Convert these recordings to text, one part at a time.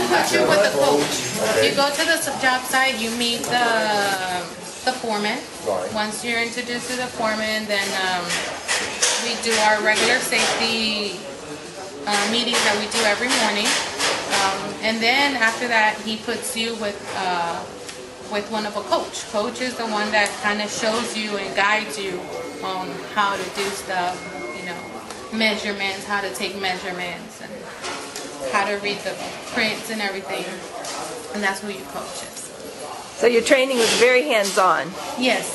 put you with the coach. Okay. You go to the job site, you meet the foreman. Right. Once you're introduced to the foreman, then we do our regular safety meetings that we do every morning. And then after that, he puts you with one of a coach. Coach is the one that kind of shows you and guides you on how to do stuff, you know, measurements, how to take measurements, and how to read the prints and everything. And that's who your coach is. So your training was very hands-on. Yes,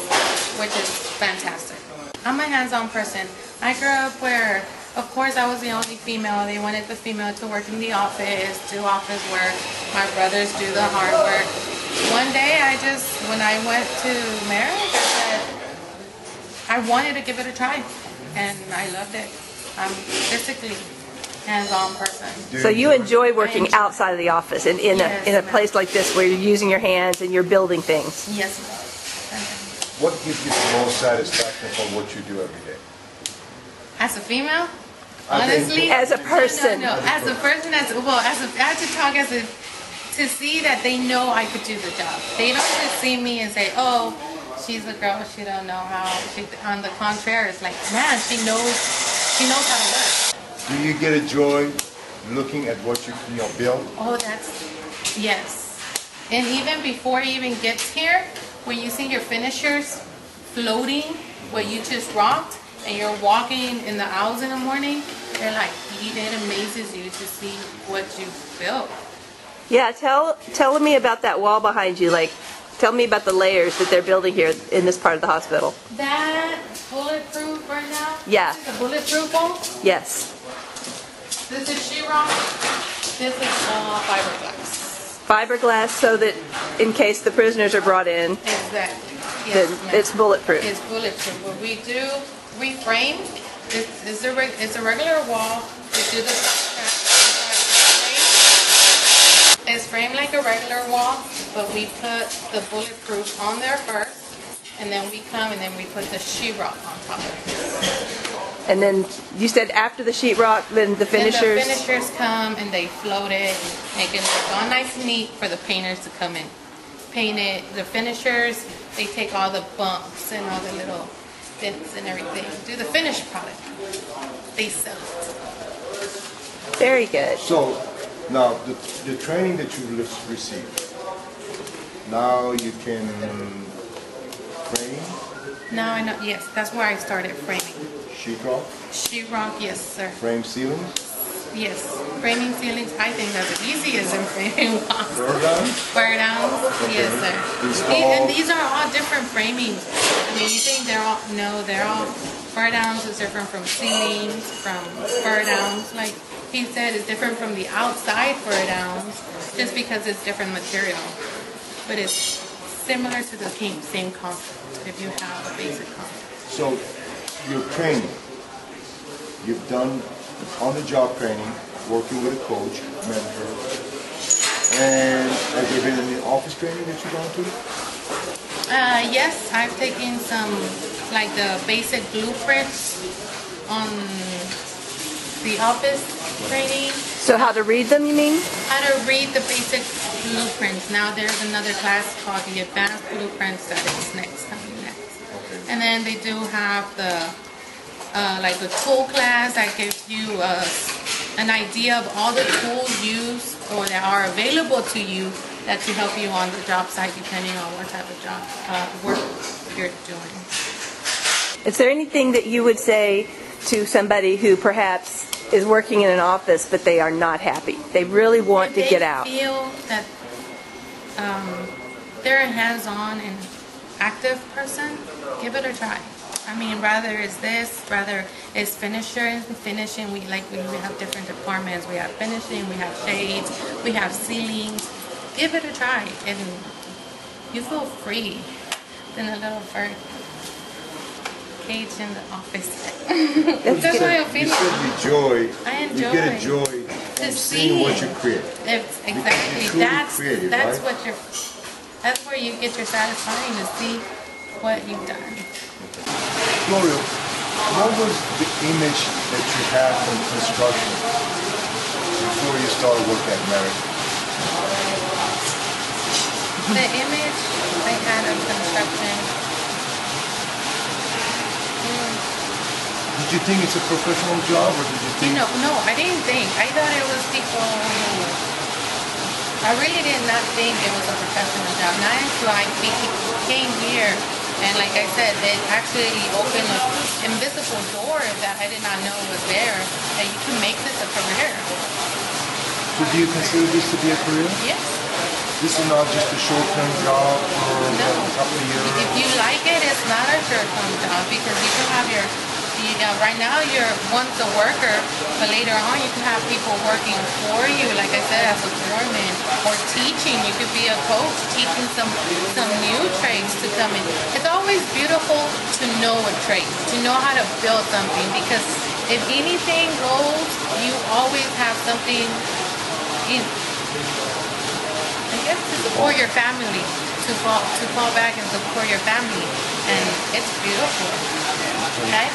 which is fantastic. I'm a hands-on person. I grew up where, of course, I was the only female. They wanted the female to work in the office, do office work. My brothers do the hard work. One day, when I went to marriage, I said, I wanted to give it a try, and I loved it. I'm physically hands-on person. So you enjoy working outside of the office, in a place like this where you're using your hands and you're building things. Yes. What gives you the most satisfaction from what you do every day? As a female, honestly, as a person, no, as a person, I have to talk to see that they know I could do the job. They don't just see me and say, "Oh, she's a girl, she don't know how." On the contrary, it's like, man, she knows how to work. Do you get a joy looking at what you build? Oh, yes. And even before it even gets here, when you see your finishers floating, what you just rocked, and you're walking in the aisles in the morning, they're like, it amazes you to see what you built. Yeah, tell me about that wall behind you. Like, tell me about the layers that they're building here in this part of the hospital. That bulletproof right now? Yeah. The bulletproof wall? Yes. This is sheetrock. This is fiberglass. Fiberglass, so that in case the prisoners are brought in, exactly. Yes, then it's bulletproof. It's bulletproof. What we do, we frame. It's a regular wall. We do the it's framed like a regular wall, but we put the bulletproof on there first, and then we come and then we put the sheetrock on top of it. And then you said after the sheetrock, then the finishers. Then the finishers come and they float it, make it look all nice and neat for the painters to come in, paint it. The finishers, they take all the bumps and all the little dents and everything. Do the finished product. They sell it. Very good. So now the training that you received, now you can frame. Now I know. Yes, that's where I started framing. Sheetrock? Sheetrock, yes, sir. Frame ceilings? Yes. Framing ceilings, I think that's the easiest in framing walls. Burr downs? Burr downs, okay. yes, sir. And these are all different framings. I mean, you think they're all, no, they're all, burr downs is different from ceilings, from burr downs. Like he said, it's different from the outside burr downs, just because it's different material. But it's similar to the same concept, if you have a basic concept. So, your training, you've done on-the-job training, working with a coach, mentor, and has there been any office training that you've gone to? Yes, I've taken some, like the basic blueprints on the office training. So how to read them, you mean? How to read the basic blueprints. Now there's another class called the Advanced Blueprints that is coming next. Okay. And then they do have the like a tool class that gives you an idea of all the tools used or that are available to you that to help you on the job site depending on what type of job work you're doing. Is there anything that you would say to somebody who perhaps is working in an office but they are not happy? They really want to get out. They feel that they're a hands-on and active person, give it a try. I mean, rather it's finishing. We have different departments. We have finishing, we have shades, we have ceilings. Give it a try, and you feel free than a little bird cage in the office. That's why I feel. You get a joy to seeing what you create. Exactly. That's where you get your satisfying to see what you've done. Gloria, what was the image that you had from construction before you started working at Marek? The image I had of construction. Did you think it's a professional job, or did you think? No, I didn't think. I thought it was people who. I really did not think it was a professional job. Not until I came here, and like I said, they actually opened an invisible door that I did not know was there. That you can make this a career. So do you consider this to be a career? Yes. This is not just a short-term job for No. a couple of years. If you like it, it's not a short-term job because you can have your. Right now you're once a worker, but later on you can have people working for you, like I said, as a foreman, or teaching. You could be a coach, teaching some new trades to come in. It's always beautiful to know a trade, to know how to build something, because if anything goes, you always have something in, I guess, to support your family, to fall back and support your family, and it's beautiful. Okay?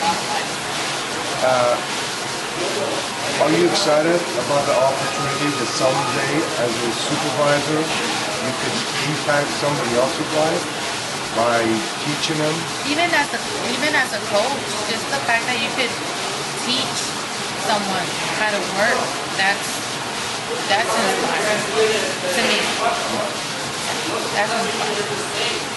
Are you excited about the opportunity that someday, as a supervisor, you could impact somebody else's life by teaching them? Even as a coach, just the fact that you could teach someone how to work, that's inspiring to me. That's inspiring.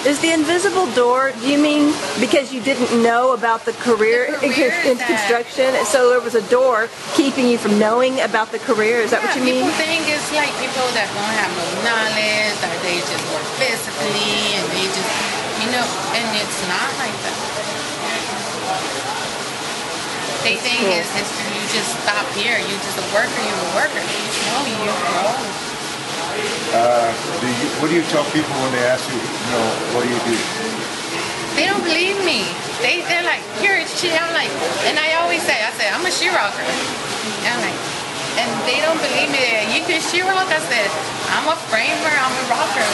Is the invisible door, do you mean because you didn't know about the career in construction? So there was a door keeping you from knowing about the career? Is that what you mean? People think it's like people that don't have no knowledge, that they just work physically, and they just, and it's not like that. They think it's you just stop here, you're just a worker, you're a worker. No, you grow. What do you tell people when they ask you, what do you do? They don't believe me. They're like, you're a I'm like, and I always say, I'm a sheetrocker. I'm like, and they don't believe me. You can sheetrock? I said, I'm a framer, I'm a rocker.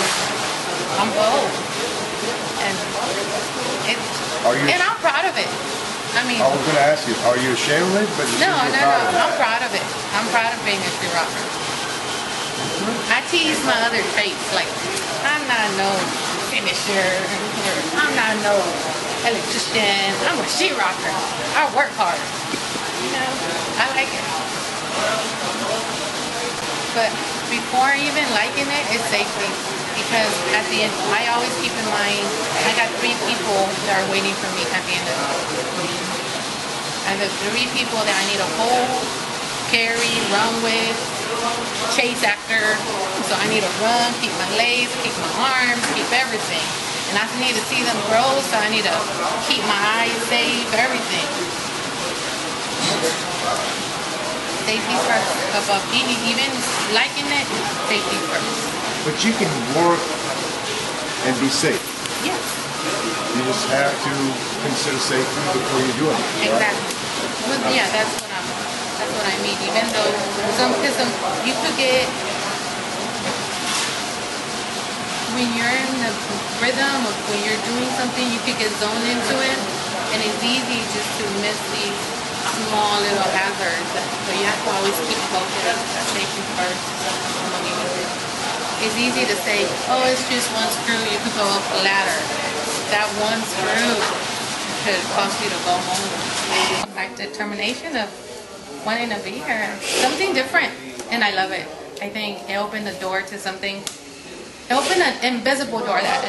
I'm both. And I'm proud of it. I was going to ask you, are you ashamed of it? But no, I'm proud of it. I'm proud of being a sheetrocker. I tease my other traits, like, I'm not no finisher, or I'm not no electrician, I'm a sheetrocker. I work hard. I like it. But before even liking it, it's safety. Because at the end, I always keep in mind, I got 3 people that are waiting for me at the end of the day. I have 3 people that I need to hold, carry, run with, chase after. So I need to run, keep my legs, keep my arms, keep everything. And I need to see them grow, so I need to keep my eyes safe, everything. Safety first. Above even liking it, safety first. But you can work and be safe. Yes. You just have to consider safety before you do it. Right? Exactly. Well, yeah, that's what I mean. Even though you could get, when you're in the rhythm of when you're doing something, you could get zoned into it, and it's easy just to miss these small little hazards. So you have to always keep focused. Safety first. It's easy to say, oh, it's just one screw, you could go up a ladder. That one screw could cost you to go home. My determination of wanting to be here, something different, and I love it. I think it opened the door to something. It opened an invisible door that